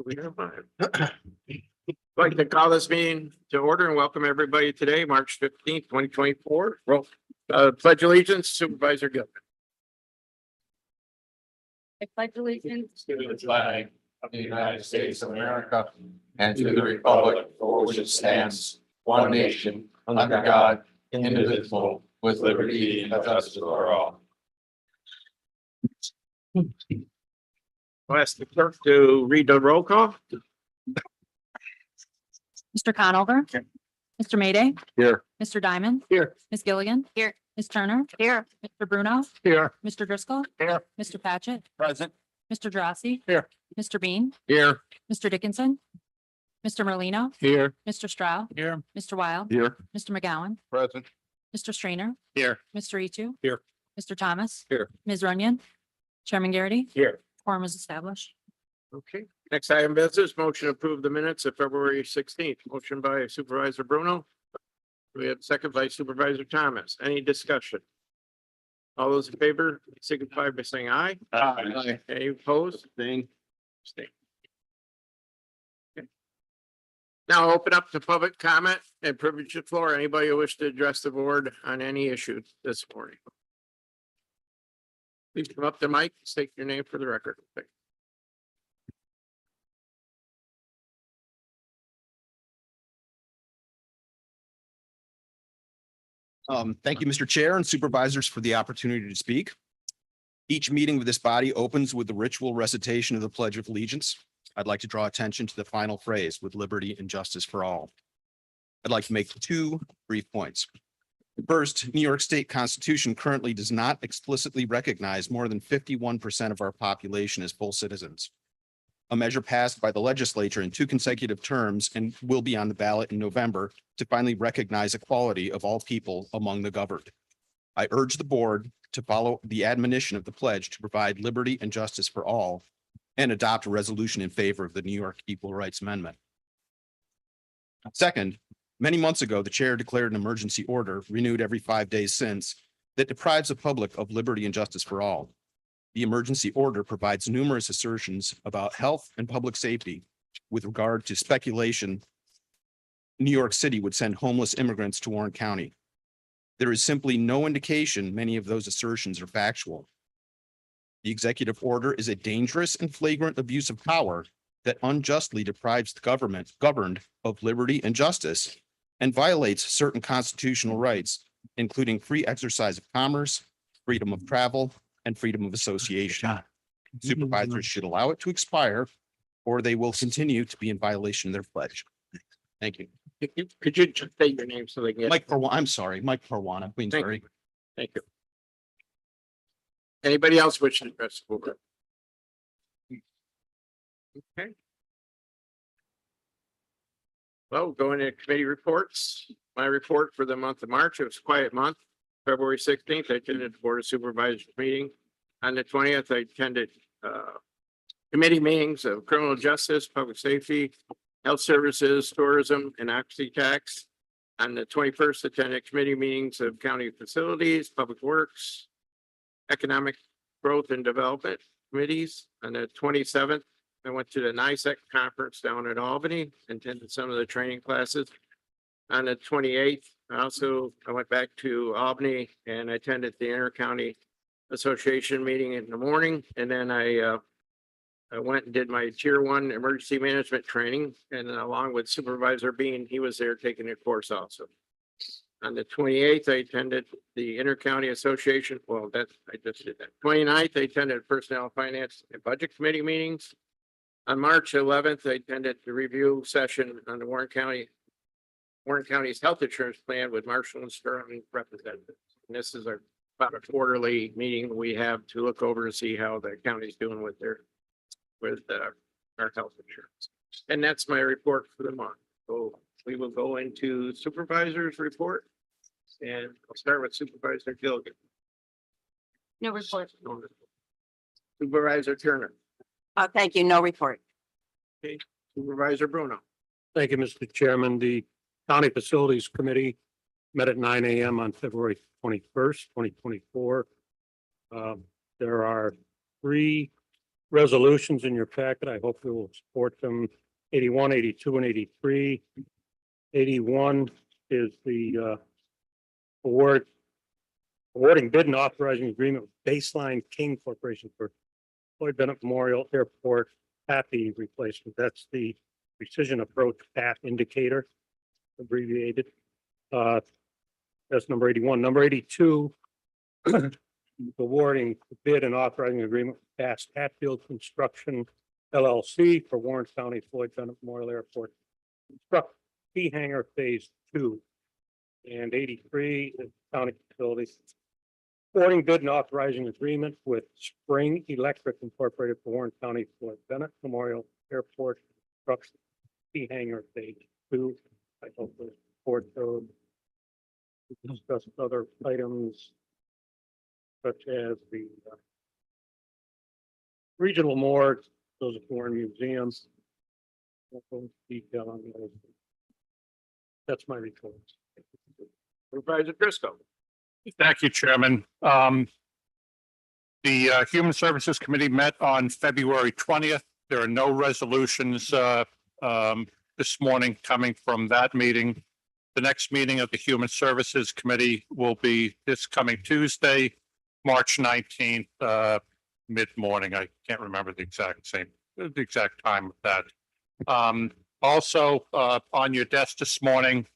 we are live. I'd like to call this meeting to order and welcome everybody today, March 15th, 2024. Well, pledge allegiance, Supervisor Gilman. I pledge allegiance To the flag of the United States of America and to the republic for which it stands, one nation, under God, indivisible, with liberty and justice for all. I'll ask the clerk to read the roll call. Mr. Conover. Here. Mr. Mayday. Here. Mr. Diamond. Here. Ms. Gilligan. Here. Ms. Turner. Here. Mr. Bruno. Here. Mr. Driscoll. Here. Mr. Patchett. Present. Mr. Drossy. Here. Mr. Bean. Here. Mr. Dickinson. Mr. Merlino. Here. Mr. Stroud. Here. Mr. Wild. Here. Mr. McGowan. Present. Mr. Strainer. Here. Mr. Etu. Here. Mr. Thomas. Here. Ms. Runyon. Chairman Garrity. Here. Quorum is established. Okay, next item business, motion to approve the minutes of February 16th. Motion by Supervisor Bruno. We have second by Supervisor Thomas. Any discussion? All those in favor signify by saying aye. Aye. Any opposed? Abstain. Okay. Now open up to public comment and privilege the floor. Anybody who wish to address the board on any issue this morning. Please come up to the mic, state your name for the record. Thank you, Mr. Chair and Supervisors, for the opportunity to speak. Each meeting with this body opens with the ritual recitation of the Pledge of Allegiance. I'd like to draw attention to the final phrase, with liberty and justice for all. I'd like to make two brief points. First, New York State Constitution currently does not explicitly recognize more than 51% of our population as full citizens. A measure passed by the legislature in 2 consecutive terms and will be on the ballot in November to finally recognize equality of all people among the governed. I urge the board to follow the admonition of the pledge to provide liberty and justice for all and adopt a resolution in favor of the New York Equal Rights Amendment. Second, many months ago, the chair declared an emergency order renewed every 5 days since that deprives the public of liberty and justice for all. The emergency order provides numerous assertions about health and public safety with regard to speculation New York City would send homeless immigrants to Warren County. There is simply no indication many of those assertions are factual. The executive order is a dangerous and flagrant abuse of power that unjustly deprives the government governed of liberty and justice and violates certain constitutional rights, including free exercise of commerce, freedom of travel, and freedom of association. Supervisors should allow it to expire, or they will continue to be in violation of their pledge. Thank you. Could you just state your name so they can get? Mike Parwana, I'm sorry, Mike Parwana, Queensbury. Thank you. Anybody else wishing to address the board? Okay. Well, going into committee reports. My report for the month of March, it was a quiet month. February 16th, I attended the Board of Supervisors meeting. On the 20th, I attended committee meetings of criminal justice, public safety, health services, tourism, and occupancy tax. On the 21st, attended committee meetings of county facilities, public works, economic growth and development committees. On the 27th, I went to the NISEC conference down in Albany, attended some of the training classes. On the 28th, I went back to Albany and attended the Inter-County Association meeting in the morning. And then I went and did my Tier 1 emergency management training. And along with Supervisor Bean, he was there taking a course also. On the 28th, I attended the Inter-County Association. Well, I just did that. 29th, I attended Personnel, Finance, and Budget Committee meetings. On March 11th, I attended the review session on the Warren County's health insurance plan with Marshall and Sterling representatives. And this is about a quarterly meeting we have to look over to see how the county's doing with our health insurance. And that's my report for the month. So we will go into supervisor's report. And I'll start with Supervisor Gilligan. No report. Supervisor Turner. Thank you. No report. Supervisor Bruno. Thank you, Mr. Chairman. The County Facilities Committee met at 9 a.m. on February 21st, 2024. There are 3 resolutions in your packet. I hope you will support them. 81, 82, and 83. 81 is the awarding bid and authorizing agreement with Baseline King Corporation for Floyd Bennett Memorial Airport PAPI replacement. That's the Precision Approach Path Indicator, abbreviated. That's number 81. Number 82, awarding bid and authorizing agreement with Bass Hatfield Construction LLC for Warren County Floyd Bennett Memorial Airport construct T hangar phase 2. And 83 is county facilities. Awarding bid and authorizing agreement with Spring Electric Incorporated for Warren County Floyd Bennett Memorial Airport construction T hangar phase 2. I hope the board code. We discussed other items such as the regional morgue, those are foreign museums. Detail on those. That's my report. Supervisor Driscoll. Thank you, Chairman. The Human Services Committee met on February 20th. There are no resolutions this morning coming from that meeting. The next meeting of the Human Services Committee will be this coming Tuesday, March 19th, mid-morning. I can't remember the exact time of that. Also, on your desk this morning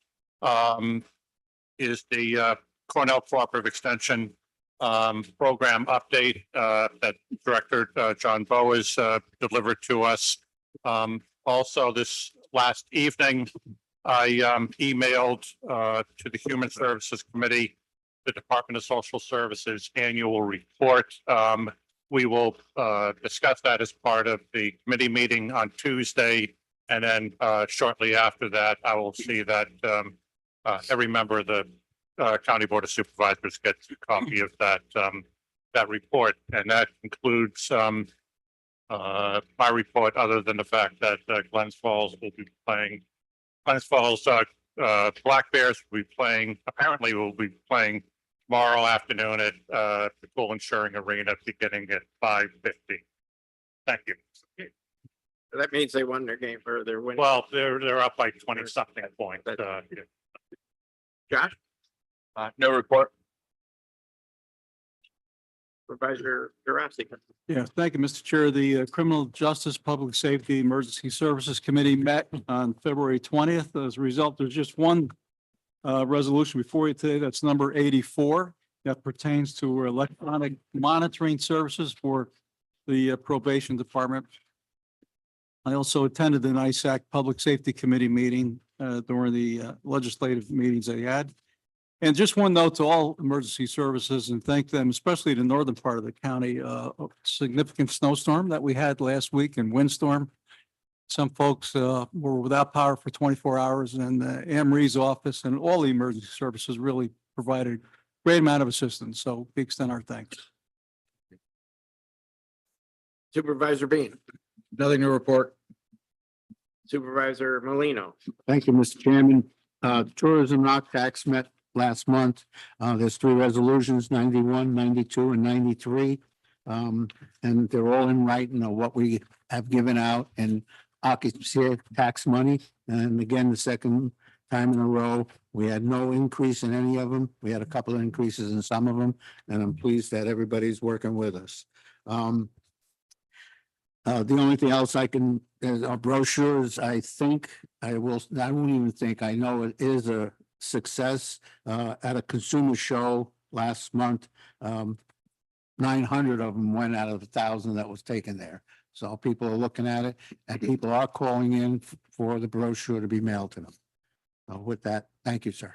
is the Cornell Cooperative Extension program update that Director John Boas delivered to us. Also, this last evening, I emailed to the Human Services Committee the Department of Social Services annual report. We will discuss that as part of the committee meeting on Tuesday. And then shortly after that, I will see that every member of the County Board of Supervisors gets a copy of that report. And that concludes my report, other than the fact that Glens Falls will be playing. Glens Falls Black Bears will be playing. Apparently, will be playing tomorrow afternoon at the Cool Insuring Arena, beginning at 5:50. Thank you. That means they won their game or they're winning. Well, they're up by 20 something point. Josh, No report. Supervisor Durasti. Yeah, thank you, Mr. Chair. The Criminal Justice, Public Safety, Emergency Services Committee met on February 20th. As a result, there's just one resolution before you today. That's number 84. That pertains to electronic monitoring services for the probation department. I also attended an ISAC Public Safety Committee meeting during the legislative meetings they had. And just one note to all emergency services, and thank them, especially the northern part of the county, a significant snowstorm that we had last week and windstorm. Some folks were without power for 24 hours, and Anne Marie's office and all the emergency services really provided a great amount of assistance. So we extend our thanks. Supervisor Bean. Nothing to report. Supervisor Molino. Thank you, Mr. Chairman. Tourism knock tax met last month. There's 3 resolutions, 91, 92, and 93. And they're all in writing of what we have given out in occupancy tax money. And again, the second time in a row, we had no increase in any of them. We had a couple of increases in some of them, and I'm pleased that everybody's working with us. The only thing else I can, is our brochures. I think I won't even think, I know it is a success. At a consumer show last month, 900 of them went out of 1,000 that was taken there. So people are looking at it, and people are calling in for the brochure to be mailed to them. With that, thank you, sir.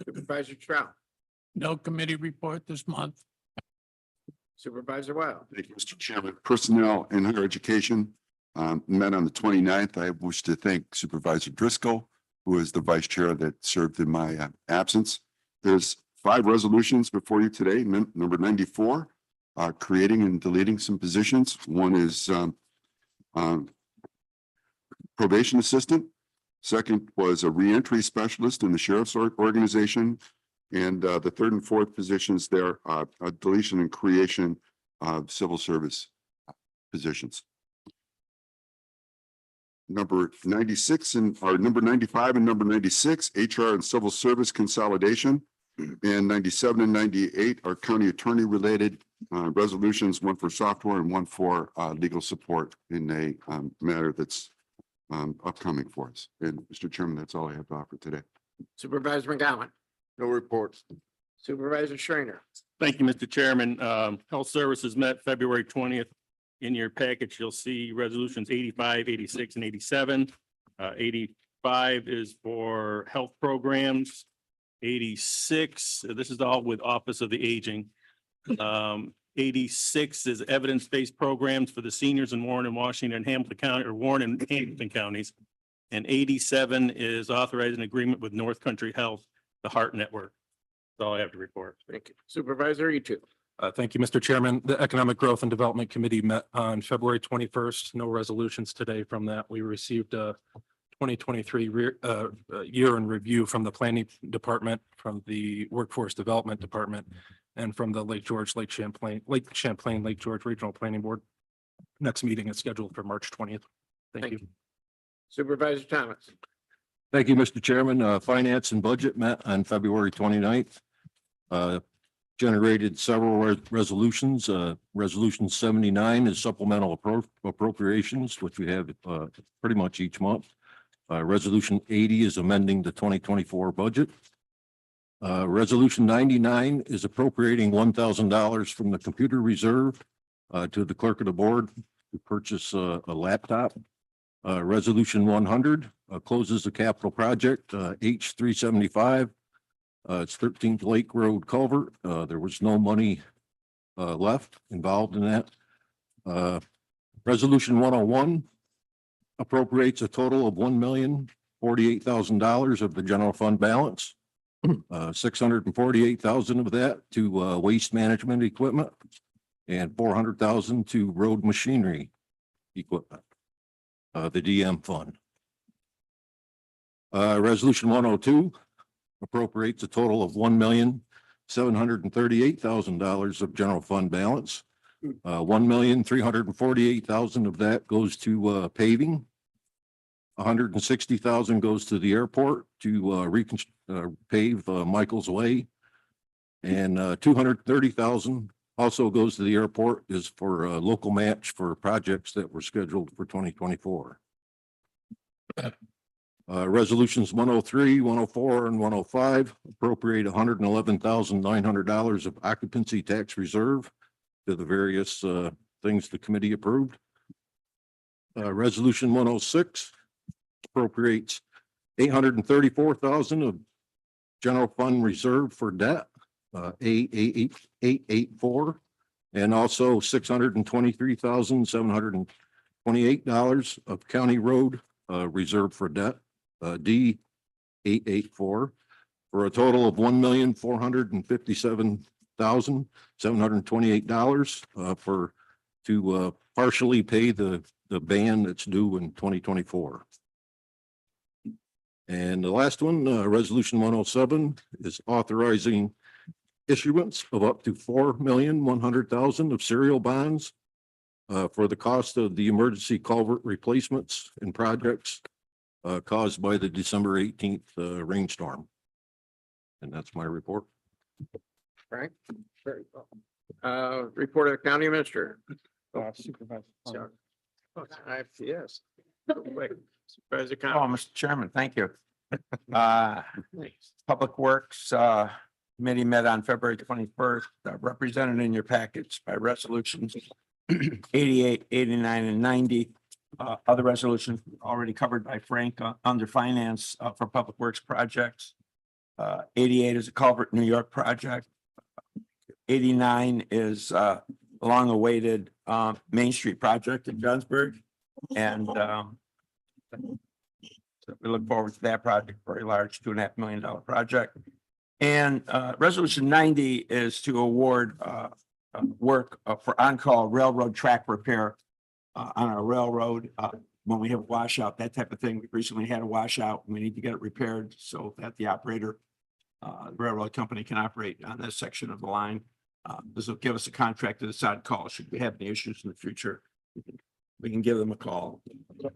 Supervisor Trout. No committee report this month. Supervisor Wild. Thank you, Mr. Chairman. Personnel and Higher Education met on the 29th. I wish to thank Supervisor Driscoll, who is the vice chair that served in my absence. There's 5 resolutions before you today. Number 94, creating and deleting some positions. One is probation assistant. Second was a reentry specialist in the sheriff's organization. And the 3rd and 4th positions there, a deletion and creation of civil service positions. Number 96 and or number 95 and number 96, HR and civil service consolidation. And 97 and 98 are county attorney related resolutions, one for software and one for legal support in a matter that's upcoming for us. And Mr. Chairman, that's all I have to offer today. Supervisor McGowan, No reports. Supervisor Schreiner, Thank you, Mr. Chairman. Health Services met February 20th. In your package, you'll see resolutions 85, 86, and 87. 85 is for health programs. 86, this is all with Office of the Aging. 86 is evidence-based programs for the seniors in Warren and Washington and Hamilton County, or Warren and Hamilton counties. And 87 is authorizing agreement with North Country Health, the Heart Network. That's all I have to report. thank you. Supervisor Etu, Thank you, Mr. Chairman. The Economic Growth and Development Committee met on February 21st. No resolutions today from that. We received a 2023 year in review from the Planning Department, from the Workforce Development Department, and from the Lake George, Lake Champlain, Lake George Regional Planning Board. Next meeting is scheduled for March 20th. Thank you. Supervisor Thomas, Thank you, Mr. Chairman. Finance and Budget met on February 29th. Generated several resolutions. Resolution 79 is supplemental appropriations, which we have pretty much each month. Resolution 80 is amending the 2024 budget. Resolution 99 is appropriating $1,000 from the computer reserve to the clerk of the board to purchase a laptop. Resolution 100 closes the capital project H 375. It's 13th Lake Road culvert. There was no money left involved in that. Resolution 101 appropriates a total of $1,048,000 of the general fund balance. 648,000 of that to waste management equipment and 400,000 to road machinery equipment. The DM fund. Resolution 102 appropriates a total of $1,738,000 of general fund balance. 1,348,000 of that goes to paving. 160,000 goes to the airport to pave Michael's Way. And 230,000 also goes to the airport is for a local match for projects that were scheduled for 2024. Resolutions 103, 104, and 105 appropriate $111,900 of occupancy tax reserve to the various things the committee approved. Resolution 106 appropriates $834,000 of general fund reserve for debt, A884, and also $623,728 of county road reserve for debt, D884, for a total of $1,457,728 for to partially pay the ban that's due in 2024. And the last one, resolution 107, is authorizing issuance of up to $4,100,000 of serial bonds for the cost of the emergency culvert replacements and projects caused by the December 18th rainstorm. And that's my report. Frank, very well. Report of the county administrator. Supervisor. Sorry. Yes. Wait, Supervisor Oh, Connell. Mr. Chairman, thank you. Public Works Committee met on February 21st, represented in your package by resolutions 88, 89, and 90. Other resolutions already covered by Frank under finance for Public Works projects. 88 is a culvert New York project. 89 is long-awaited Main Street project in Johnsburg. And so we look forward to that project, very large, $2.5 million project. And resolution 90 is to award work for on-call railroad track repair on our railroad when we have a washout, that type of thing. We recently had a washout and we need to get it repaired so that the operator, the railroad company, can operate on this section of the line. This will give us a contract to decide call. Should we have any issues in the future, we can we can give them a call.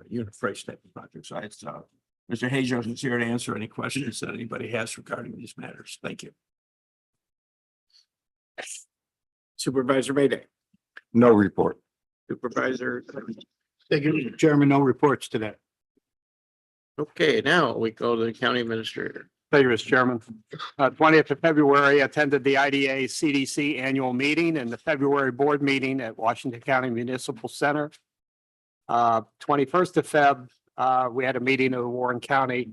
Unit freight type of project. So it's, Mr. Hajo is here to answer any questions that anybody has regarding these matters. Thank you. Supervisor Mayday. No report. Supervisor. Thank you, Mr. Chairman. No reports today. Okay, now we go to the county administrator. Thank you, Mr. Chairman. 20th of February, attended the IDA CDC annual meeting and the February board meeting at Washington County Municipal Center. 21st of Feb, we had a meeting of the Warren County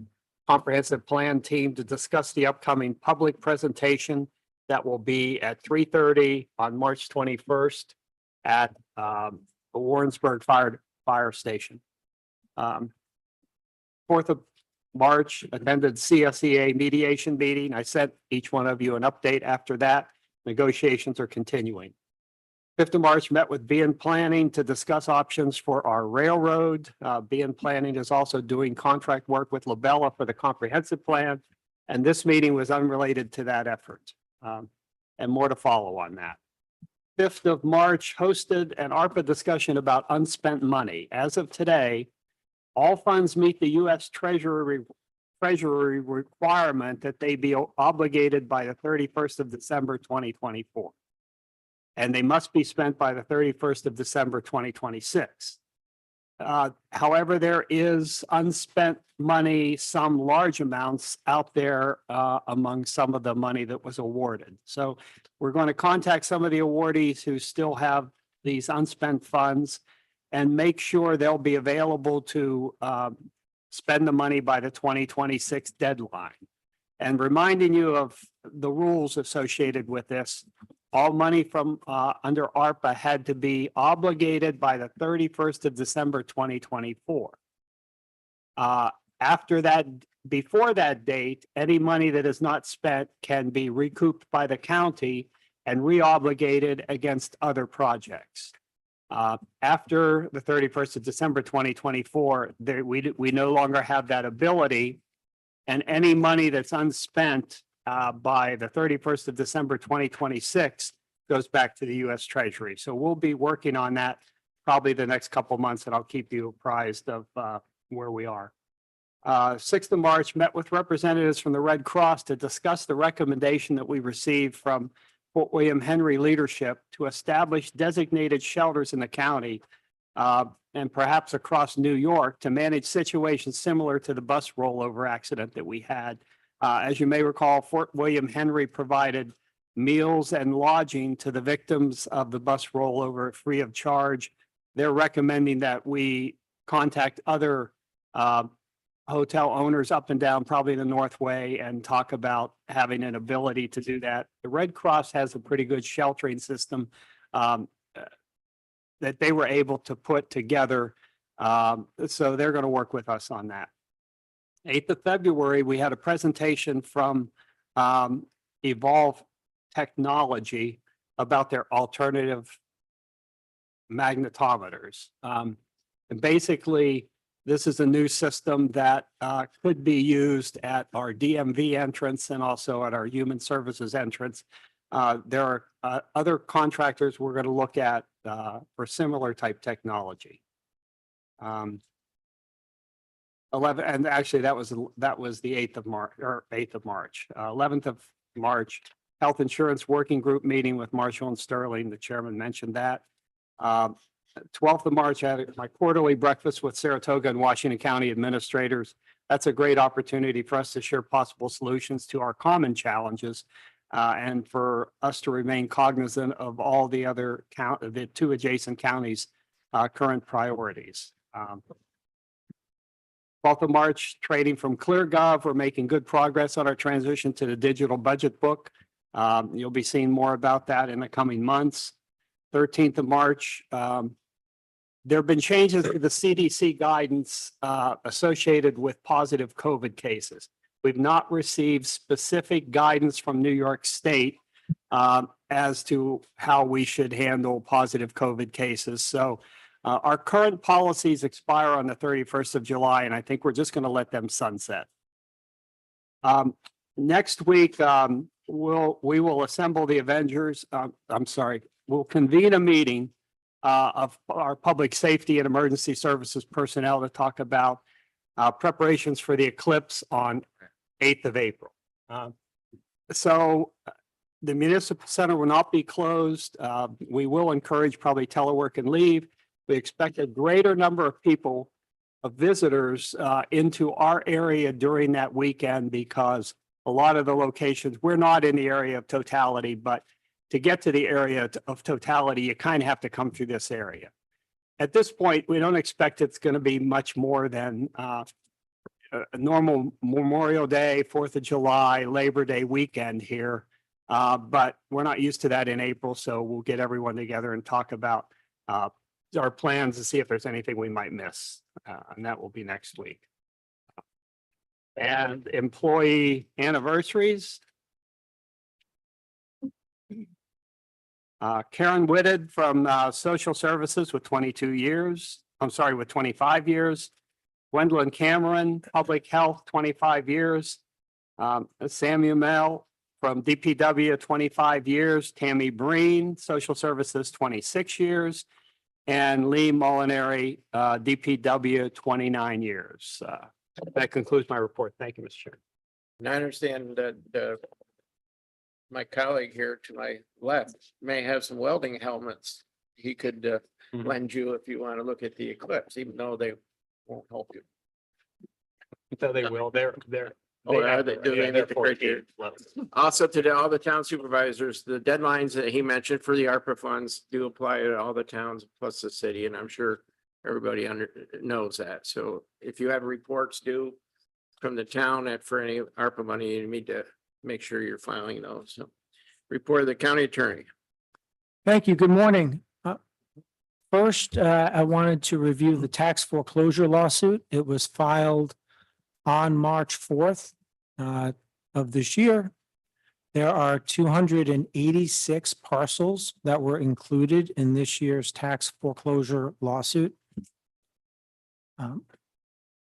Comprehensive Plan Team to discuss the upcoming public presentation that will be at 3:30 on March 21st at the Warrensburg Fire Station. 4th of March, attended CSEA mediation meeting. I sent each one of you an update after that. Negotiations are continuing. 5th of March, met with BN Planning to discuss options for our railroad. BN Planning is also doing contract work with Labella for the comprehensive plan. And this meeting was unrelated to that effort. And more to follow on that. 5th of March, hosted an ARPA discussion about unspent money. As of today, all funds meet the U.S. Treasury requirement that they be obligated by the 31st of December, 2024. And they must be spent by the 31st of December, 2026. However, there is unspent money, some large amounts out there among some of the money that was awarded. So we're going to contact some of the awardees who still have these unspent funds and make sure they'll be available to spend the money by the 2026 deadline. And reminding you of the rules associated with this, all money from under ARPA had to be obligated by the 31st of December, 2024. After that, before that date, any money that is not spent can be recouped by the county and re-obligated against other projects. After the 31st of December, 2024, we no longer have that ability. And any money that's unspent by the 31st of December, 2026 goes back to the U.S. Treasury. So we'll be working on that probably the next couple of months, and I'll keep you apprised of where we are. 6th of March, met with representatives from the Red Cross to discuss the recommendation that we received from Fort William Henry leadership to establish designated shelters in the county and perhaps across New York to manage situations similar to the bus rollover accident that we had. As you may recall, Fort William Henry provided meals and lodging to the victims of the bus rollover free of charge. They're recommending that we contact other hotel owners up and down, probably the Northway, and talk about having an ability to do that. The Red Cross has a pretty good sheltering system that they were able to put together. So they're going to work with us on that. 8th of February, we had a presentation from Evolve Technology about their alternative magnetometers. And basically, this is a new system that could be used at our DMV entrance and also at our Human Services entrance. There are other contractors we're going to look at for similar type technology. 11, and actually that was the 8th of March or 8th of March. 11th of March, Health Insurance Working Group meeting with Marshall and Sterling. The chairman mentioned that. 12th of March, I had my quarterly breakfast with Saratoga and Washington County administrators. That's a great opportunity for us to share possible solutions to our common challenges and for us to remain cognizant of all the other the 2 adjacent counties' current priorities. 12th of March, trading from ClearGov. We're making good progress on our transition to the digital budget book. You'll be seeing more about that in the coming months. 13th of March, there have been changes to the CDC guidance associated with positive COVID cases. We've not received specific guidance from New York State as to how we should handle positive COVID cases. So our current policies expire on the 31st of July, and I think we're just going to let them sunset. Next week, we will assemble the Avengers. We'll convene a meeting of our public safety and emergency services personnel to talk about preparations for the eclipse on 8th of April. So the municipal center will not be closed. We will encourage probably telework and leave. We expect a greater number of people, of visitors into our area during that weekend because a lot of the locations, we're not in the area of totality, but to get to the area of totality, you kind of have to come through this area. At this point, we don't expect it's going to be much more than a normal Memorial Day, 4th of July, Labor Day weekend here. But we're not used to that in April, so we'll get everyone together and talk about our plans to see if there's anything we might miss. And that will be next week. And employee anniversaries. Karen Whitted from Social Services with 22 years. I'm sorry, with 25 years. Gwendolyn Cameron, Public Health, 25 years. Samuel Mel from DPW, 25 years. Tammy Breen, Social Services, 26 years. And Lee Molinari, DPW, 29 years. That concludes my report. Thank you, Mr. Chair. And I understand that my colleague here to my left may have some welding helmets. He could lend you if you want to look at the eclipse, even though they won't help you. So they will. They're. Oh, are they? Do they meet the criteria? Also, today, all the town supervisors, the deadlines that he mentioned for the ARPA funds do apply to all the towns plus the city, and I'm sure everybody knows that. So if you have reports due from the town for any ARPA money, you need to make sure you're filing those. So, report of the county attorney. Thank you. Good morning. First, I wanted to review the tax foreclosure lawsuit. It was filed on March 4th of this year. There are 286 parcels that were included in this year's tax foreclosure lawsuit.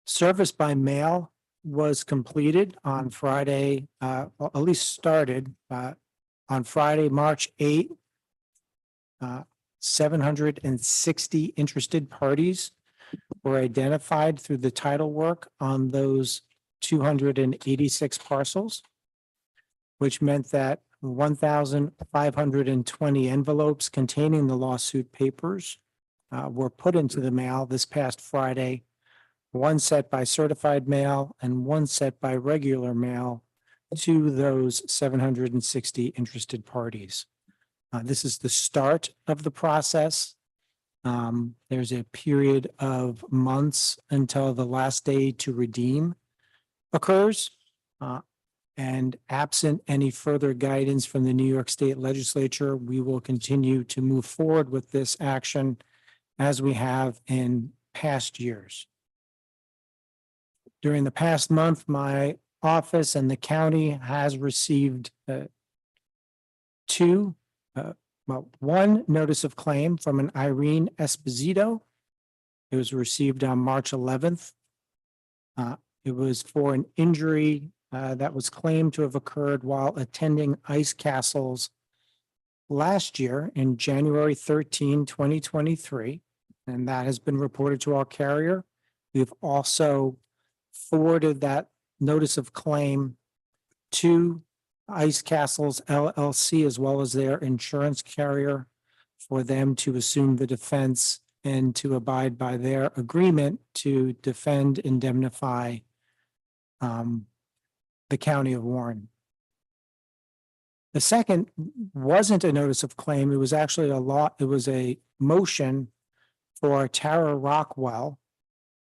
Service by mail was completed on Friday, at least started on Friday, March 8th. 760 interested parties were identified through the title work on those 286 parcels, which meant that 1,520 envelopes containing the lawsuit papers were put into the mail this past Friday, one set by certified mail and one set by regular mail to those 760 interested parties. This is the start of the process. There's a period of months until the last day to redeem occurs. And absent any further guidance from the New York State Legislature, we will continue to move forward with this action as we have in past years. During the past month, my office and the county has received one notice of claim from an Irene Esposito. It was received on March 11th. It was for an injury that was claimed to have occurred while attending ice castles last year in January 13, 2023. And that has been reported to our carrier. We've also forwarded that notice of claim to Ice Castles LLC, as well as their insurance carrier, for them to assume the defense and to abide by their agreement to defend, indemnify the county of Warren. The second wasn't a notice of claim. It was actually it was a motion for Tara Rockwell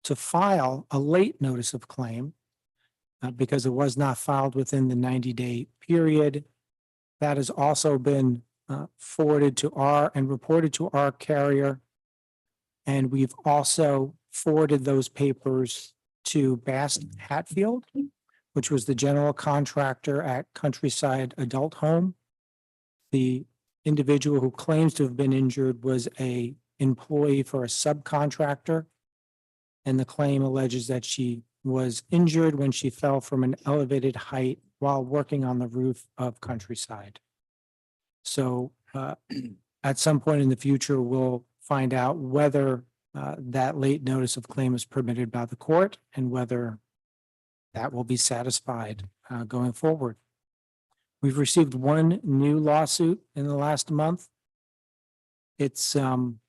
to file a late notice of claim because it was not filed within the 90-day period. That has also been forwarded to and reported to our carrier. And we've also forwarded those papers to Bass Hatfield, which was the general contractor at Countryside Adult Home. The individual who claims to have been injured was an employee for a subcontractor. And the claim alleges that she was injured when she fell from an elevated height while working on the roof of Countryside. So at some point in the future, we'll find out whether that late notice of claim is permitted by the court and whether that will be satisfied going forward. We've received one new lawsuit in the last month. It's in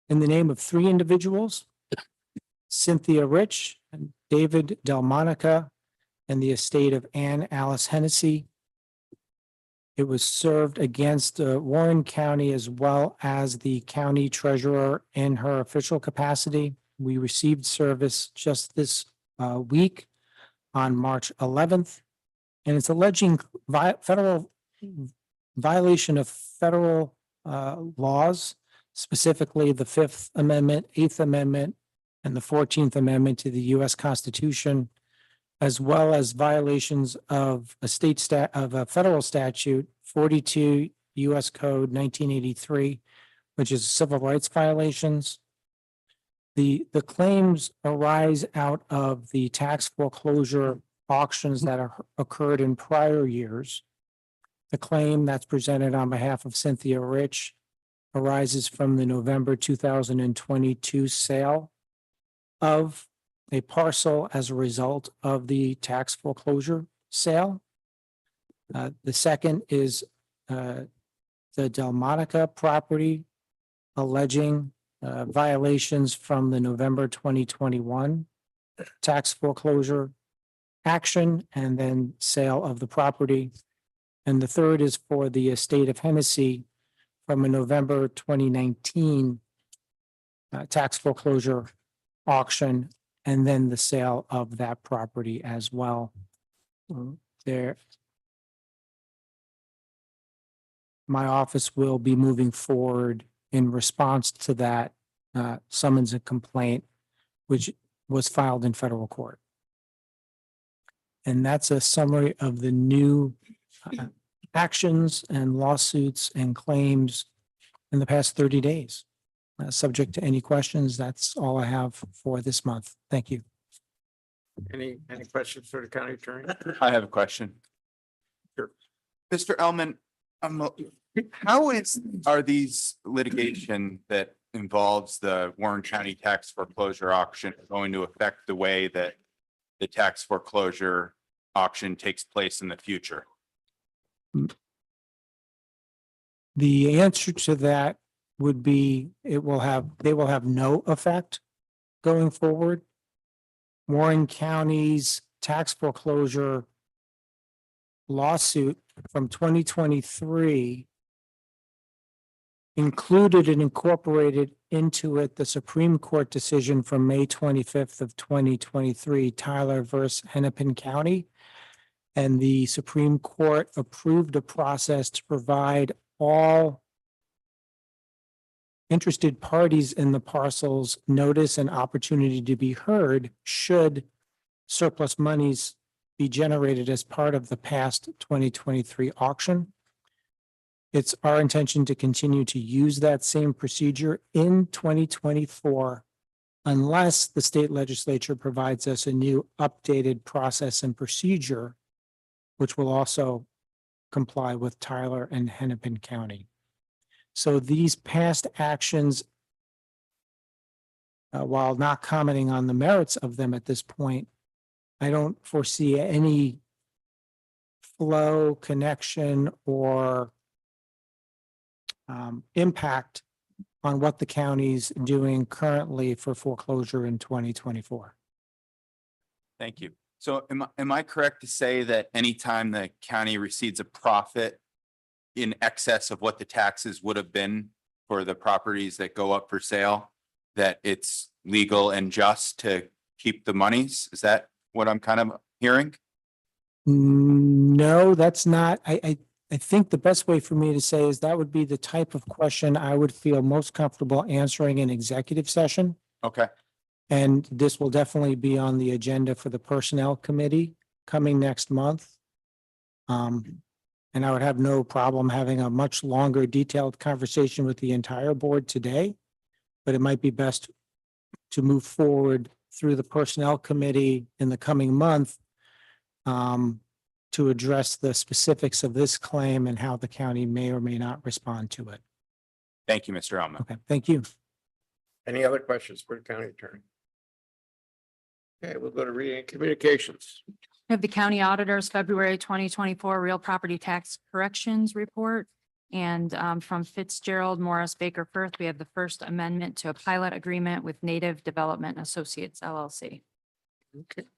the name of three individuals, Cynthia Rich and David Delmonica, and the estate of Ann Alice Hennessy. It was served against Warren County as well as the county treasurer in her official capacity. We received service just this week on March 11th, and it's alleging federal violation of federal laws, specifically the Fifth Amendment, Eighth Amendment, and the 14th Amendment to the U.S. Constitution, as well as violations of a federal statute, 42 U.S. Code 1983, which is civil rights violations. The claims arise out of the tax foreclosure auctions that occurred in prior years. The claim that's presented on behalf of Cynthia Rich arises from the November 2022 sale of a parcel as a result of the tax foreclosure sale. The second is the Delmonica property alleging violations from the November 2021 tax foreclosure action and then sale of the property. And the third is for the estate of Hennessy from a November 2019 tax foreclosure auction, and then the sale of that property as well. My office will be moving forward in response to that summons and complaint, which was filed in federal court. And that's a summary of the new actions and lawsuits and claims in the past 30 days. Subject to any questions, that's all I have for this month. Thank you. Any questions for the county attorney? I have a question. Sure. Mr. Ellman, are these litigation that involves the Warren County tax foreclosure auction going to affect the way that the tax foreclosure auction takes place in the future? The answer to that would be they will have no effect going forward. Warren County's tax foreclosure lawsuit from 2023 included and incorporated into it the Supreme Court decision from May 25th of 2023, Tyler versus Hennepin County. And the Supreme Court approved a process to provide all interested parties in the parcels notice and opportunity to be heard should surplus monies be generated as part of the past 2023 auction. It's our intention to continue to use that same procedure in 2024 unless the state legislature provides us a new updated process and procedure, which will also comply with Tyler and Hennepin County. So these past actions, while not commenting on the merits of them at this point, I don't foresee any flow, connection, or impact on what the county's doing currently for foreclosure in 2024. Thank you. So am I correct to say that anytime the county receives a profit in excess of what the taxes would have been for the properties that go up for sale, that it's legal and just to keep the monies? Is that what I'm kind of hearing? No, that's not. I think the best way for me to say is that would be the type of question I would feel most comfortable answering in executive session. Okay. And this will definitely be on the agenda for the Personnel Committee coming next month. And I would have no problem having a much longer detailed conversation with the entire board today, but it might be best to move forward through the Personnel Committee in the coming month to address the specifics of this claim and how the county may or may not respond to it. Thank you, Mr. Ellman. Okay, thank you. Any other questions for the county attorney? Okay, we'll go to reading and communications. We have the county auditor's February 2024 real property tax corrections report. And from Fitzgerald Morris Baker Firth, we have the first amendment to a pilot agreement with Native Development Associates LLC. Okay.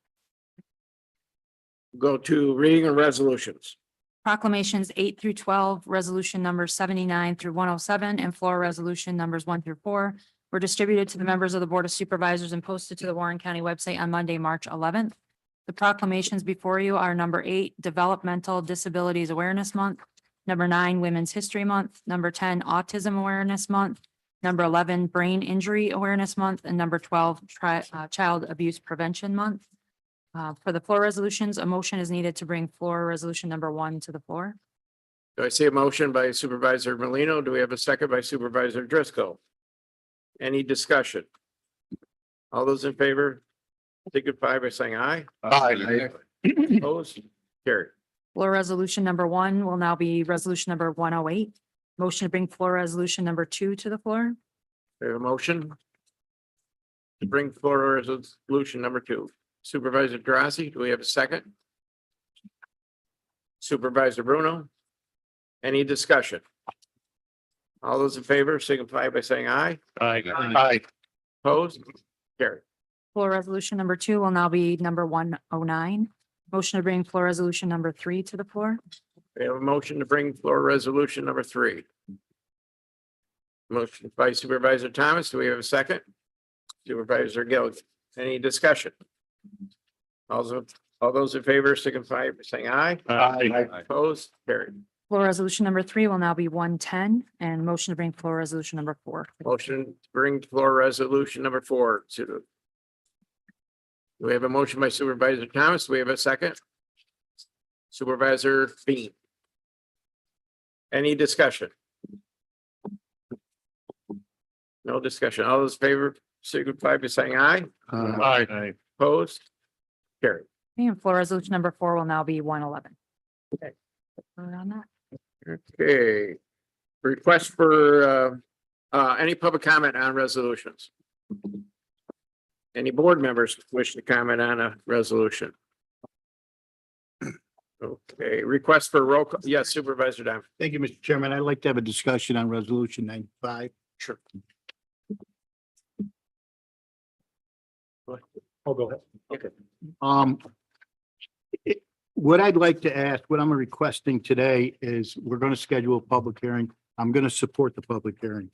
Go to reading and resolutions. Proclamations 8 through 12, resolution numbers 79 through 107, and floor resolution numbers 1 through 4 were distributed to the members of the Board of Supervisors and posted to the Warren County website on Monday, March 11th. The proclamations before you are number 8, Developmental Disabilities Awareness Month, number 9, Women's History Month, number 10, Autism Awareness Month, number 11, Brain Injury Awareness Month, and number 12, Child Abuse Prevention Month. For the floor resolutions, a motion is needed to bring floor resolution number 1 to the floor. Do I see a motion by Supervisor Molino? Do we have a second by Supervisor Driscoll? Any discussion? All those in favor, signify by saying aye. Aye. Opposed? Carried. Floor resolution number 1 will now be resolution number 108. Motion to bring floor resolution number 2 to the floor. We have a motion to bring floor resolution number 2. Supervisor Drossy, do we have a second? Supervisor Bruno? Any discussion? All those in favor signify by saying aye. Aye. Aye. Opposed? Carried. Floor resolution number 2 will now be number 109. Motion to bring floor resolution number 3 to the floor. We have a motion to bring floor resolution number 3. Motion by Supervisor Thomas. Do we have a second? Supervisor Gill. Any discussion? Also, all those in favor signify by saying aye. Aye. Opposed? Carried. Floor resolution number 3 will now be 110, and motion to bring floor resolution number 4. Motion to bring floor resolution number 4 to the. We have a motion by Supervisor Thomas. Do we have a second? Supervisor Bean. Any discussion? No discussion. All those in favor signify by saying aye. Aye. Opposed? Carried. And floor resolution number 4 will now be 111. Okay. Vote on that. Okay. Request for any public comment on resolutions? Any board members wish to comment on a resolution? Okay, request for roll call. Yes, Supervisor Diamond. Thank you, Mr. Chairman. I'd like to have a discussion on resolution 95. Sure. I'll go ahead. Okay. What I'd like to ask, what I'm requesting today is we're going to schedule a public hearing. I'm going to support the public hearing.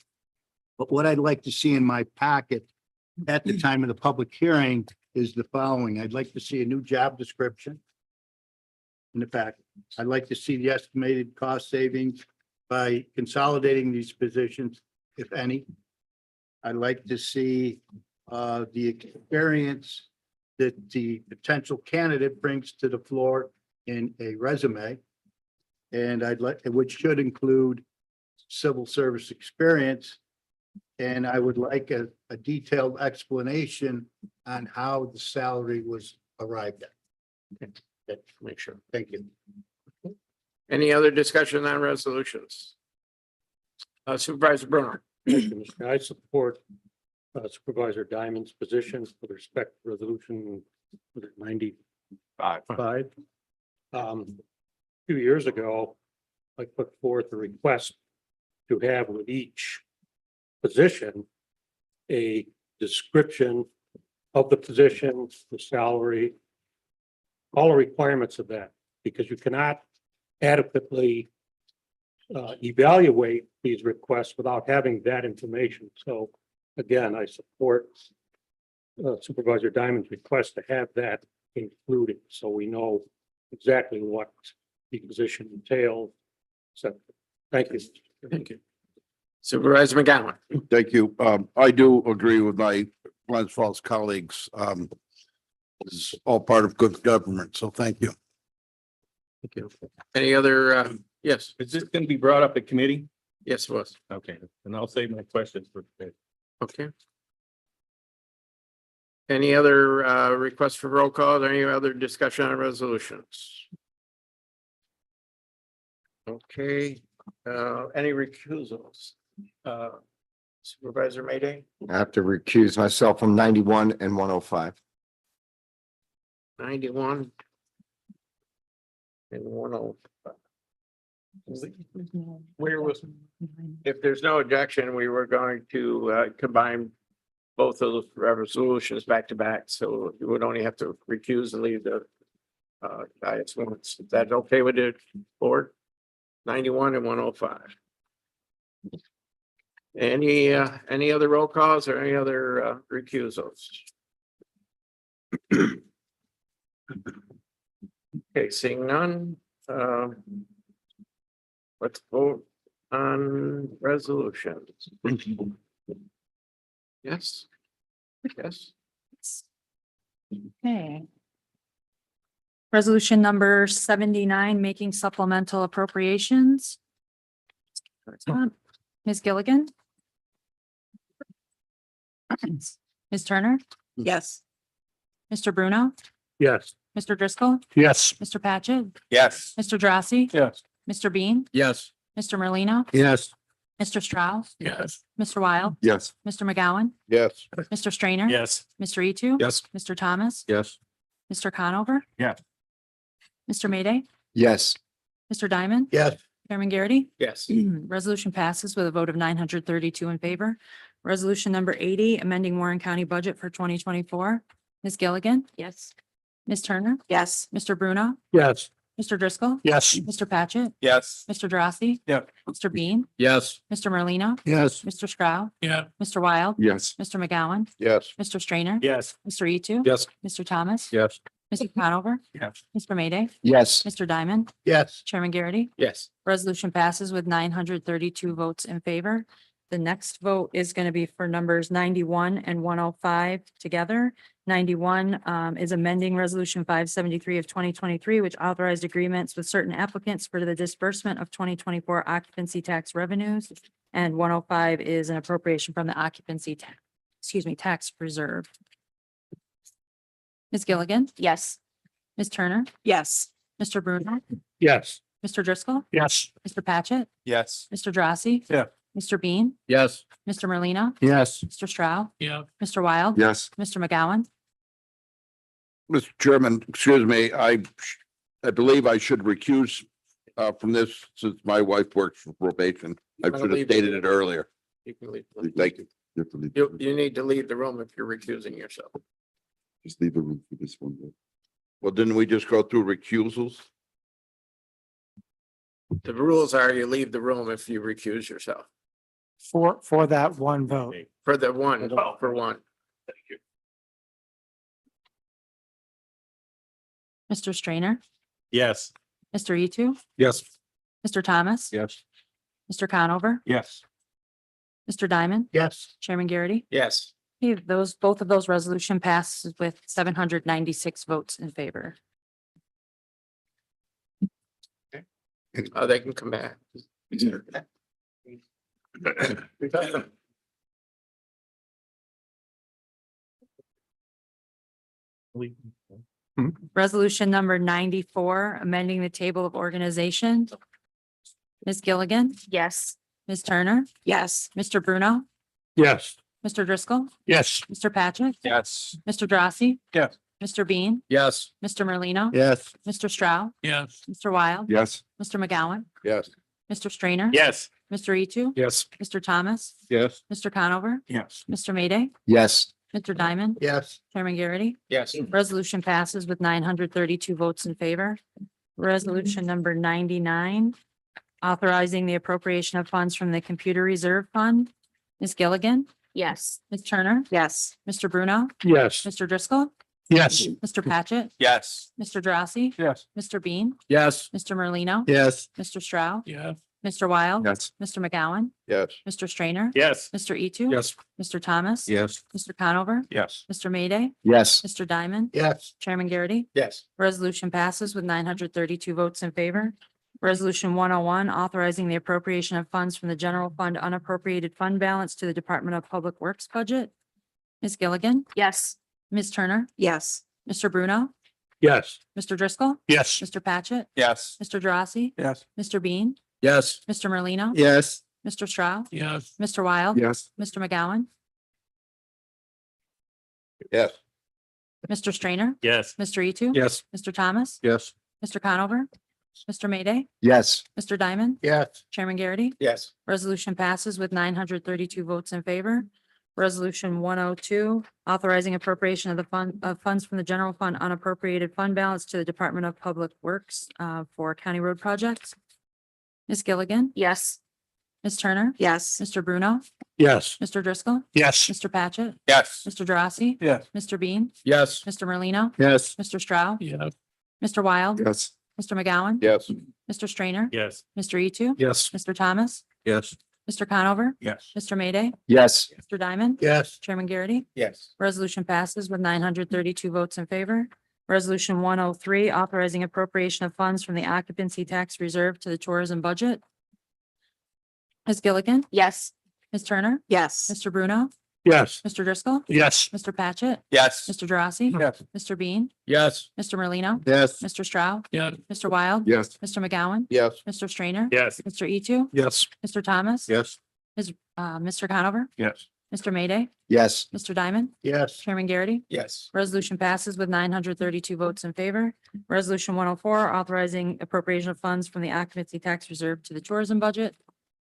But what I'd like to see in my packet at the time of the public hearing is the following. I'd like to see a new job description in the packet. I'd like to see the estimated cost savings by consolidating these positions, if any. I'd like to see the experience that the potential candidate brings to the floor in a resume. And which should include civil service experience. And I would like a detailed explanation on how the salary was arrived at. Okay, make sure. Thank you. Any other discussion on resolutions? Supervisor Bruno. I support Supervisor Diamond's position with respect to resolution 95. A few years ago, I put forth a request to have with each position a description of the position, the salary, all the requirements of that, because you cannot adequately evaluate these requests without having that information. So again, I support Supervisor Diamond's request to have that included, so we know exactly what the position entails. So, thank you. Thank you. Supervisor McGowan. Thank you. I do agree with my Glens Falls colleagues. This is all part of good government, so thank you. Thank you. Any other, yes, Is this going to be brought up at committee? yes, it was. Okay, and I'll save my questions for today. Okay. Any other requests for roll call or any other discussion on resolutions? Okay, any recusals? Supervisor Mayday, I have to recuse myself from 91 and 105. 91. And 105. Where was, if there's no objection, we were going to combine both of those resolutions back to back, so you would only have to recuse and leave the guidance once. Is that okay with the board? 91 and 105. Any other roll calls or any other recusals? Okay, seeing none, let's vote on resolutions. Yes. Yes. Okay. Resolution number 79, making supplemental appropriations. Ms. Gilligan? Ms. Turner? Yes. Mr. Bruno? Yes. Mr. Driscoll? Yes. Mr. Patchit? Yes. Mr. Drossy? Yes. Mr. Bean? Yes. Mr. Merlino? Yes. Mr. Strauss? Yes. Mr. Wild? Yes. Mr. McGowan? Yes. Mr. Strainer? Yes. Mr. Etu, Yes. Mr. Thomas? Yes. Mr. Conover? Yes. Mr. Mayday? Yes. Mr. Diamond? Yes. Chairman Garrity? Yes. Resolution passes with a vote of 932 in favor. Resolution number 80, amending Warren County budget for 2024. Ms. Gilligan? Yes. Ms. Turner? Yes. Mr. Bruno? Yes. Mr. Driscoll? Yes. Mr. Patchit? Yes. Mr. Drossy? Yeah. Mr. Bean? Yes. Mr. Merlino? Yes. Mr. Stroud? Yeah. Mr. Wild? Yes. Mr. McGowan? Yes. Mr. Strainer? Yes. Mr. Etu, Yes. Mr. Thomas? Yes. Mr. Conover? Yes. Mr. Mayday? Yes. Mr. Diamond? Yes. Chairman Garrity? Yes. Resolution passes with 932 votes in favor. The next vote is going to be for numbers 91 and 105 together. 91 is amending Resolution 573 of 2023, which authorized agreements with certain applicants for the disbursement of 2024 occupancy tax revenues. And 105 is an appropriation from the tax reserve. Ms. Gilligan? Yes. Ms. Turner? Yes. Mr. Bruno? Yes. Mr. Driscoll? Yes. Mr. Patchit? Yes. Mr. Drossy? Yeah. Mr. Bean? Yes. Mr. Merlino? Yes. Mr. Stroud? Yeah. Mr. Wild? Yes. Mr. McGowan? Mr. Chairman, excuse me, I believe I should recuse from this since my wife works for probation. I should have stated it earlier. You can leave. Thank you. You have to leave. You need to leave the room if you're recusing yourself. Just leave the room for this one. Well, didn't we just go through recusals? The rules are you leave the room if you recuse yourself For that one vote. for the one, for one. Mr. Strainer? Yes. Mr. Etu, Yes. Mr. Thomas? Yes. Mr. Conover? Yes. Mr. Diamond? Yes. Chairman Garrity? Yes. Okay, both of those resolution passes with 796 votes in favor. They can come back. Resolution number 94, amending the table of organization. Ms. Gilligan? Yes. Ms. Turner? Yes. Mr. Bruno? Yes. Mr. Driscoll? Yes. Mr. Patchit? Yes. Mr. Drossy? Yes. Mr. Bean? Yes. Mr. Merlino? Yes. Mr. Stroud? Yes. Mr. Wild? Yes. Mr. McGowan? Yes. Mr. Strainer? Yes. Mr. Etu, Yes. Mr. Thomas? Yes. Mr. Conover? Yes. Mr. Mayday? Yes. Mr. Diamond? Yes. Chairman Garrity? Yes. Resolution passes with 932 votes in favor. Resolution number 99, authorizing the appropriation of funds from the Computer Reserve Fund. Ms. Gilligan? Yes. Ms. Turner? Yes. Mr. Bruno? Yes. Mr. Driscoll? Yes. Mr. Patchit? Yes. Mr. Drossy? Yes. Mr. Bean? Yes. Mr. Merlino? Yes. Mr. Stroud? Yeah. Mr. Wild? Yes. Mr. McGowan? Yes. Mr. Strainer? Yes. Mr. Etu, Yes. Mr. Thomas? Yes. Mr. Conover? Yes. Mr. Mayday? Yes. Mr. Diamond? Yes. Chairman Garrity? Yes. Resolution passes with 932 votes in favor. Resolution 101, authorizing the appropriation of funds from the general fund unappropriated fund balance to the Department of Public Works budget. Ms. Gilligan? Yes. Ms. Turner? Yes. Mr. Bruno? Yes. Mr. Driscoll? Yes. Mr. Patchit? Yes. Mr. Drossy? Yes. Mr. Bean? Yes. Mr. Merlino? Yes. Mr. Stroud, Yes. Mr. Wild. Yes. Mr. McGowan, Yes. Mr. Strainer, Yes. Mr. Etu. Yes. Mr. Thomas, Yes. Mr. Conover, Mr. Mayday, Yes. Mr. Diamond, Yes. Chairman Garrity. Yes. Resolution passes with 932 votes in favor. Resolution 102, authorizing appropriation of funds from the general fund unappropriated fund balance to the Department of Public Works for county road projects. Ms. Gilligan. Yes. Ms. Turner. Yes. Mr. Bruno. Yes. Mr. Driscoll. Yes. Mr. Patchit. Yes. Mr. Drossy. Yes. Mr. Bean. Yes. Mr. Merlino. Yes. Mr. Stroud. Yes. Mr. Wild. Yes. Mr. McGowan. Yes. Mr. Strainer. Yes. Mr. Etu. Yes. Mr. Thomas. Yes. Mr. Conover. Yes. Mr. Mayday. Yes. Mr. Diamond. Yes. Chairman Garrity. Yes. Resolution passes with 932 votes in favor. Resolution 103, authorizing appropriation of funds from the occupancy tax reserve to the tourism budget. Ms. Gilligan. Yes. Ms. Turner. Yes. Mr. Bruno. Yes. Mr. Driscoll. Yes. Mr. Patchit. Yes. Mr. Drossy. Yes. Mr. Bean. Yes. Mr. Merlino. Yes. Mr. Stroud. Yes. Mr. Wild. Yes. Mr. McGowan. Yes. Mr. Strainer. Yes. Mr. Etu. Yes. Mr. Thomas. Yes. Mr. Conover. Yes. Mr. Mayday. Yes. Mr. Diamond. Yes. Chairman Garrity. Yes. Resolution passes with 932 votes in favor. Resolution 104, authorizing appropriation of funds from the occupancy tax reserve to the tourism budget.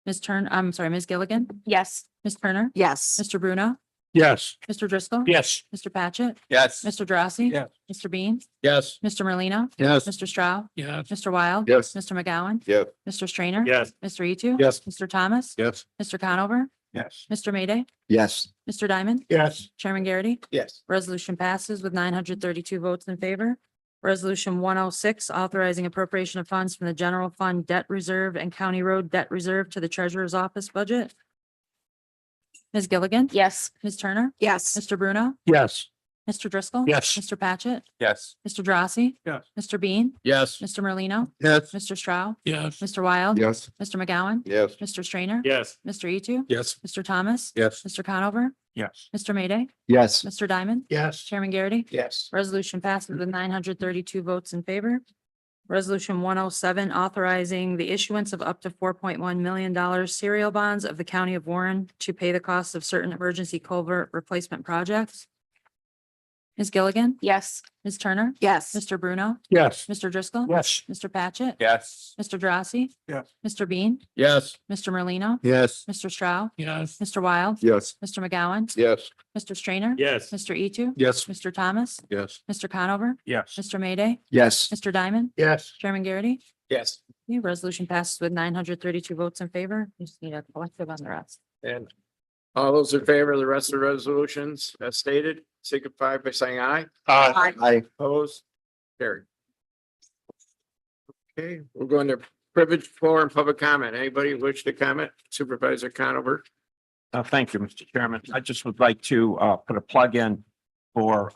Ms. Gilligan. Yes. Ms. Turner. Yes. Mr. Bruno. Yes. Mr. Driscoll. Yes. Mr. Patchit. Yes. Mr. Drossy. Yes. Mr. Bean. Yes. Mr. Merlino. Yes. Mr. Stroud. Yes. Mr. Wild. Yes. Mr. McGowan. Yes. Mr. Strainer. Yes. Mr. Etu. Yes. Mr. Thomas. Yes. Mr. Conover. Yes. Mr. Mayday. Yes. Mr. Diamond. Yes. Chairman Garrity. Yes. Resolution passes with 932 votes in favor. Resolution 106, authorizing appropriation of funds from the general fund debt reserve and county road debt reserve to the treasurer's office budget. Ms. Gilligan. Yes. Ms. Turner. Yes. Mr. Bruno. Yes. Mr. Driscoll. Yes. Mr. Patchit. Yes. Mr. Drossy. Yes. Mr. Bean. Yes. Mr. Merlino. Yes. Mr. Stroud. Yes. Mr. Wild. Yes. Mr. McGowan. Yes. Mr. Strainer. Yes. Mr. Etu. Yes. Mr. Thomas. Yes. Mr. Conover. Yes. Mr. Mayday. Yes. Mr. Diamond. Yes. Chairman Garrity. Yes. Resolution passes with 932 votes in favor. Resolution 107, authorizing the issuance of up to $4.1 million serial bonds of the County of Warren to pay the cost of certain emergency culvert replacement projects. Ms. Gilligan. Yes. Ms. Turner. Yes. Mr. Bruno. Yes. Mr. Driscoll. Yes. Mr. Patchit. Yes. Mr. Drossy. Yes. Mr. Bean. Yes. Mr. Merlino. Yes. Mr. Stroud. Yes. Mr. Wild. Yes. Mr. McGowan. Yes. Mr. Strainer. Yes. Mr. Etu. Yes. Mr. Thomas. Yes. Mr. Conover. Yes. Mr. Mayday. Yes. Mr. Diamond. Yes. Chairman Garrity. Yes. The resolution passes with 932 votes in favor. You just need a collective on the rest. And all those in favor of the rest of the resolutions as stated, signify by saying aye. Aye. Opposed? Carried. Okay, we're going to privilege floor and public comment. Anybody wish to comment? Supervisor Conover. Thank you, Mr. Chairman. I just would like to put a plug in for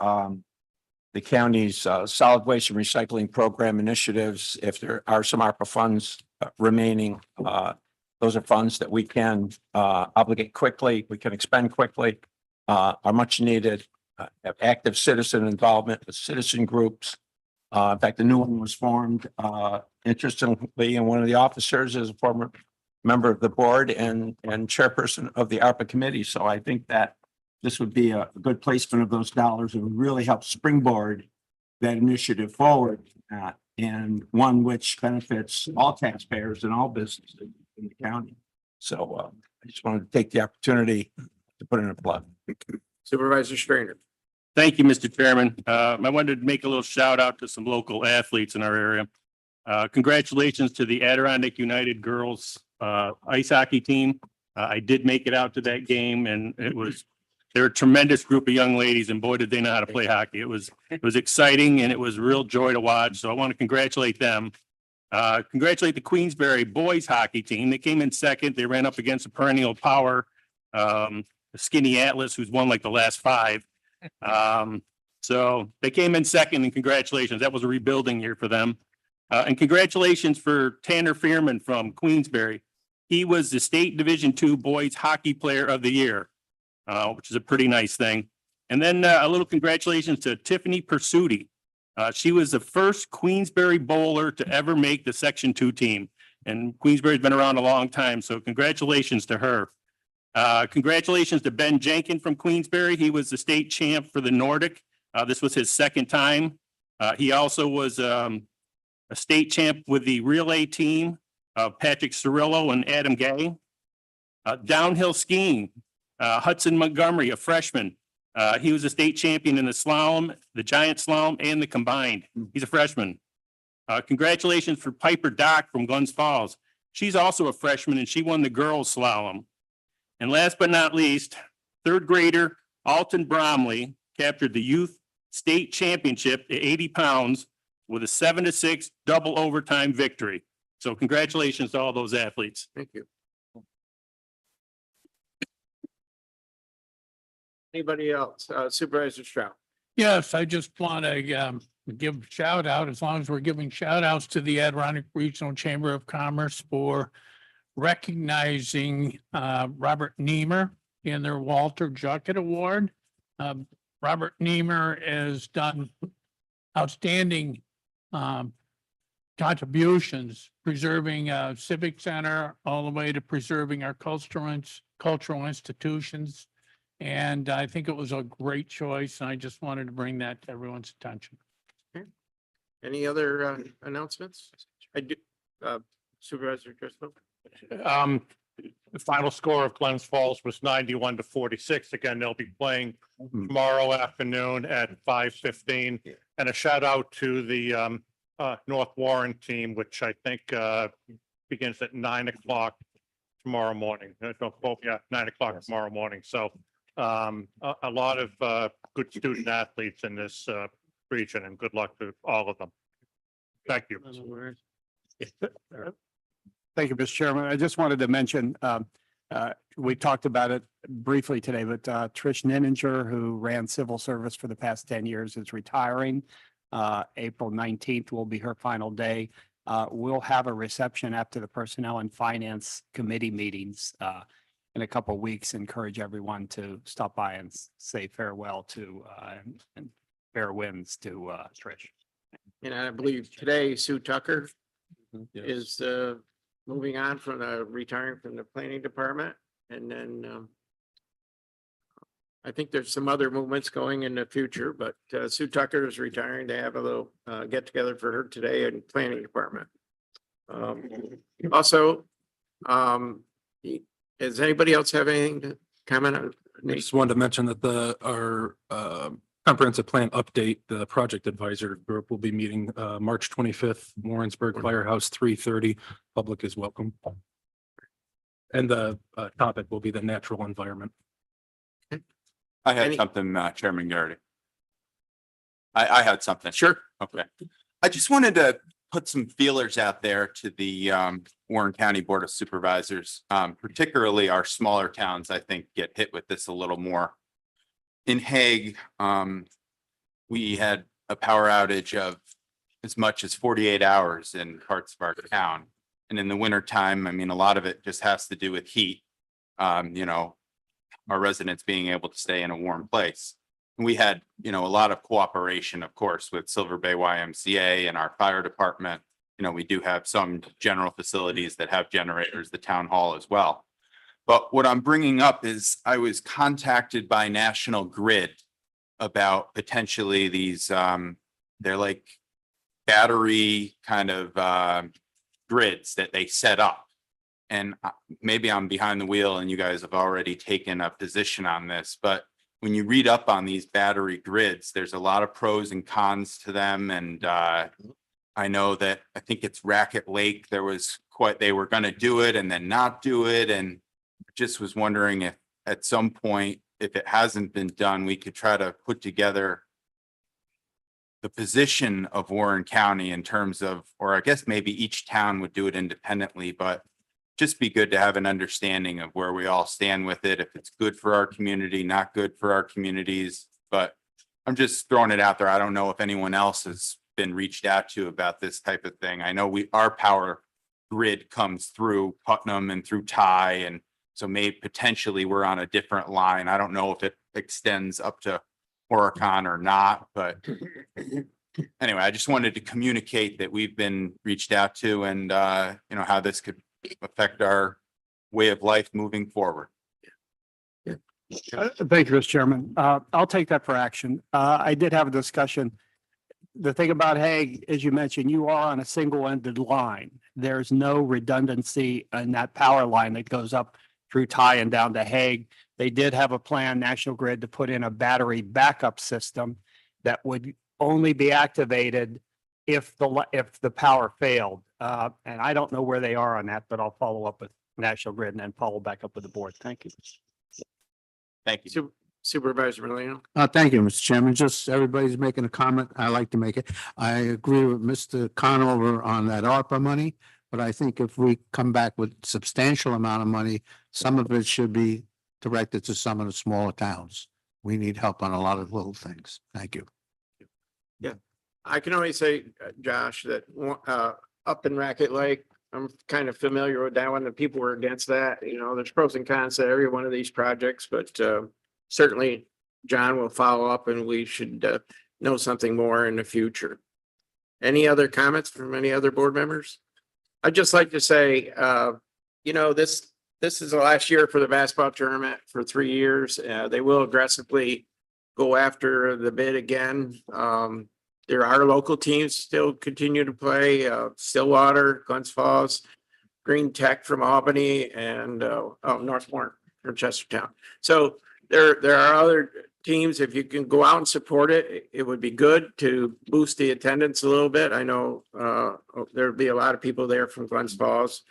the county's solid waste and recycling program initiatives. If there are some ARPA funds remaining, those are funds that we can obligate quickly, we can expend quickly, are much needed. Have active citizen involvement with citizen groups. In fact, the new one was formed interestingly, and one of the officers is a former member of the board and chairperson of the ARPA committee. So I think that this would be a good placement of those dollars. It would really help springboard that initiative forward, and one which benefits all taxpayers and all businesses in the county. So I just wanted to take the opportunity to put in a plug. Supervisor Strainer. Thank you, Mr. Chairman. I wanted to make a little shout out to some local athletes in our area. Congratulations to the Adirondack United girls ice hockey team. I did make it out to that game, and they're a tremendous group of young ladies, and boy, did they know how to play hockey. It was exciting, and it was a real joy to watch. So I want to congratulate them. Congratulate the Queensbury boys hockey team. They came in second. They ran up against a perennial power, Skinny Atlas, who's won like the last 5. So they came in second, and congratulations. That was a rebuilding year for them. And congratulations for Tanner Fearman from Queensbury. He was the state Division II boys hockey player of the year, which is a pretty nice thing. And then a little congratulations to Tiffany Pursuti. She was the first Queensbury bowler to ever make the Section 2 team. And Queensbury's been around a long time, so congratulations to her. Congratulations to Ben Jenkin from Queensbury. He was the state champ for the Nordic. This was his second time. He also was a state champ with the relay team of Patrick Cirillo and Adam Gay. Downhill skiing, Hudson Montgomery, a freshman. He was a state champion in the slalom, the giant slalom, and the combined. He's a freshman. Congratulations for Piper Dock from Glens Falls. She's also a freshman and she won the girls slalom. And last but not least, third grader Alton Bromley captured the youth state championship at 80 pounds with a 7-6 double overtime victory. So congratulations to all those athletes. Thank you. Anybody else? Supervisor Stroud. Yes, I just want to give shout out, as long as we're giving shout outs to the Adirondack Regional Chamber of Commerce for recognizing Robert Niemer in their Walter Juckett Award. Robert Niemer has done outstanding contributions, preserving Civic Center all the way to preserving our cultural institutions. And I think it was a great choice. And I just wanted to bring that to everyone's attention. Any other announcements? I do, Supervisor Driscoll. The final score of Glens Falls was 91-46. Again, they'll be playing tomorrow afternoon at 5:15. And a shout out to the North Warren team, which I think begins at 9 o'clock tomorrow morning. Yeah, 9 o'clock tomorrow morning. So a lot of good student athletes in this region, and good luck to all of them. Thank you. Thank you, Mr. Chairman. I just wanted to mention, we talked about it briefly today, but Trish Nininger, who ran civil service for the past 10 years, is retiring. April 19th will be her final day. We'll have a reception after the Personnel and Finance Committee meetings in a couple of weeks. Encourage everyone to stop by and say farewell to and fair winds to Trish. And I believe today Sue Tucker is moving on from retiring from the planning department. And then I think there's some other movements going in the future, but Sue Tucker is retiring. They have a little get together for her today in planning department. Also, does anybody else have anything to comment on? I just wanted to mention that our comprehensive plan update, the project advisor group will be meeting March 25th, Warrensburg Firehouse, 3:30. Public is welcome. And the topic will be the natural environment. I had something, Chairman Garrity. I had something. Sure. Okay. I just wanted to put some feelers out there to the Warren County Board of Supervisors, particularly our smaller towns, I think get hit with this a little more. In Hague, we had a power outage of as much as 48 hours in parts of our town. And in the winter time, I mean, a lot of it just has to do with heat. You know, our residents being able to stay in a warm place. And we had, you know, a lot of cooperation, of course, with Silver Bay YMCA and our fire department. You know, we do have some general facilities that have generators, the town hall as well. But what I'm bringing up is I was contacted by National Grid about potentially these, they're like battery kind of grids that they set up. And maybe I'm behind the wheel and you guys have already taken a position on this, but when you read up on these battery grids, there's a lot of pros and cons to them. And I know that I think it's Racket Lake. They were going to do it and then not do it. And just was wondering if at some point, if it hasn't been done, we could try to put together the position of Warren County in terms of, or I guess maybe each town would do it independently, but just be good to have an understanding of where we all stand with it. If it's good for our community, not good for our communities, but I'm just throwing it out there. I don't know if anyone else has been reached out to about this type of thing. I know our power grid comes through Putnam and through Ty, and so maybe potentially we're on a different line. I don't know if it extends up to Horicon or not, but anyway, I just wanted to communicate that we've been reached out to and, how this could affect our way of life moving forward. Thank you, Mr. Chairman. I'll take that for action. I did have a discussion. The thing about Hague, as you mentioned, you are on a single-ended line. There's no redundancy in that power line that goes up through Ty and down to Hague. They did have a plan, National Grid, to put in a battery backup system that would only be activated if the power failed. And I don't know where they are on that, but I'll follow up with National Grid and then follow back up with the board. Thank you. Thank you. Supervisor Moreno. Thank you, Mr. Chairman. Just everybody's making a comment. I like to make it. I agree with Mr. Conover on that ARPA money, but I think if we come back with substantial amount of money, some of it should be directed to some of the smaller towns. We need help on a lot of little things. Thank you. I can only say, Josh, that up in Racket Lake, I'm kind of familiar with that one. The people were against that. There's pros and cons to every one of these projects, but certainly John will follow up and we should know something more in the future. Any other comments from any other board members? I'd just like to say, this is the last year for the basketball tournament for 3 years. They will aggressively go after the bid again. There are local teams still continue to play, Stillwater, Glens Falls, Green Tech from Albany, and Northmore from Chestertown. So there are other teams. If you can go out and support it, it would be good to boost the attendance a little bit. I know there'll be a lot of people there from Glens Falls.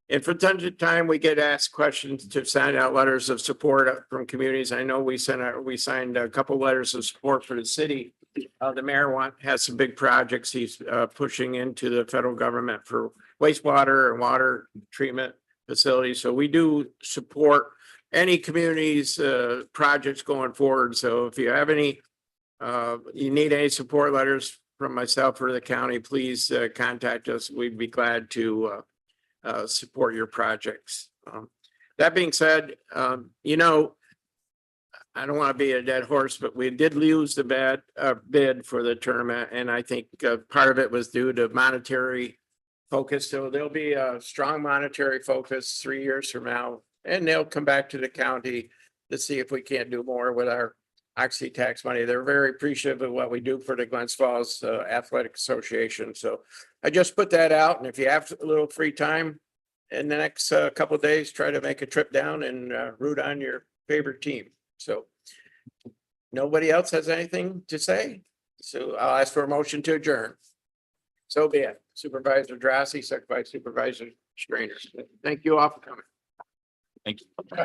And from time to time, we get asked questions to sign out letters of support from communities. I know we signed a couple letters of support for the city. The mayor has some big projects he's pushing into the federal government for wastewater and water treatment facilities. So we do support any community's projects going forward. So if you have any, you need any support letters from myself or the county, please contact us. We'd be glad to support your projects. That being said, I don't want to be a dead horse, but we did lose the bid for the tournament. And I think part of it was due to monetary focus. So there'll be a strong monetary focus 3 years from now. And they'll come back to the county to see if we can't do more with our Oxy tax money. They're very appreciative of what we do for the Glens Falls Athletic Association. So I just put that out. And if you have a little free time in the next couple of days, try to make a trip down and root on your favorite team. So nobody else has anything to say. So I'll ask for a motion to adjourn. So be it. Supervisor Drosy, second by Supervisor Strainer. Thank you all for coming. Thank you.